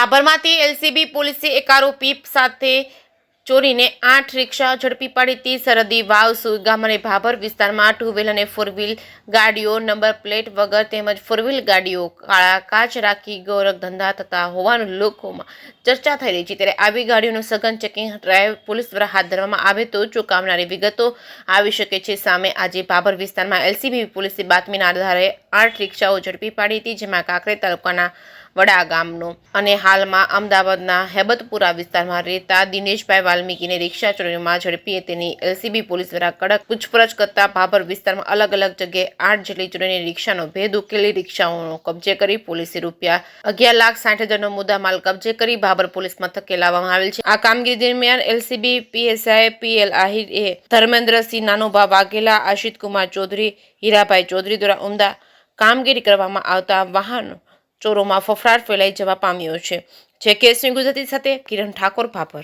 ભાભરમાંથી LCB પોલીસે એક આરોપી સાથે ચોરીને 8 રિક્ષા ઝડપી પાડી હતી। સરહદી વાવ સુઈગામ અને ભાભર વિસ્તારમાં 2 વ્હીલ અને 4 વ્હીલ ગાડીઓ નંબર પ્લેટ વગર તેમજ 4 વ્હીલ ગાડીઓ કાળા કાચ રાખી ગોરખ ધંધા થતા હોવાનું લોકોમાં ચર્ચા થઈ રહી છે। ત્યારે આવી ગાડીઓનું સઘન ચેકિંગ ડ્રાઈવ પોલીસ દ્વારા હાથ ધરવામાં આવે તો ચોંકાવનારી વિગતો આવી શકે છે સામે। આજે ભાભર વિસ્તારમાં એલસીબી પોલીસે બાતમીના આધારે 8 રિક્ષાઓ ઝડપી પાડી હતી, જેમાં કાંકરેજ તાલુકાના વડા ગામનો અને હાલમાં અમદાવાદના હેબતપુરા વિસ્તારમાં રહેતા દિનેશભાઈ વાલ્મીકીને રિક્ષા ચોરીમાં ઝડપી તેની એલસીબી પોલીસ દ્વારા કડક પૂછપરછ કરતા ભાભર વિસ્તારમાં અલગ અલગ જગ્યાએ 8 જેટલી ચોરીની રિક્ષાનો ભેદ ઉકેલી રિક્ષાઓનો કબજે કરી પોલીસે રૂપિયા 11,60,000નો મુદ્દામાલ કબજે કરી ભાભર પોલીસ મથકે લાવવામાં આવેલ છે। આ કામગીરી દરમિયાન એલસીબી પીએસઆઈ પીએલ આહિરે ધર્મેન્દ્રસિંહ નાનુભા વાઘેલા, આશિત કુમાર ચૌધરી, હીરાભાઈ ચૌધરી દ્વારા ઉમદા કામગીરી કરવામાં આવતા વાહનો ચોરોમાં ફફડાટ ફેલાઈ જવા પામ્યો છે। જે કેસની ગુજરાતી સાથે કિરણ ઠાકોર, ભાભર।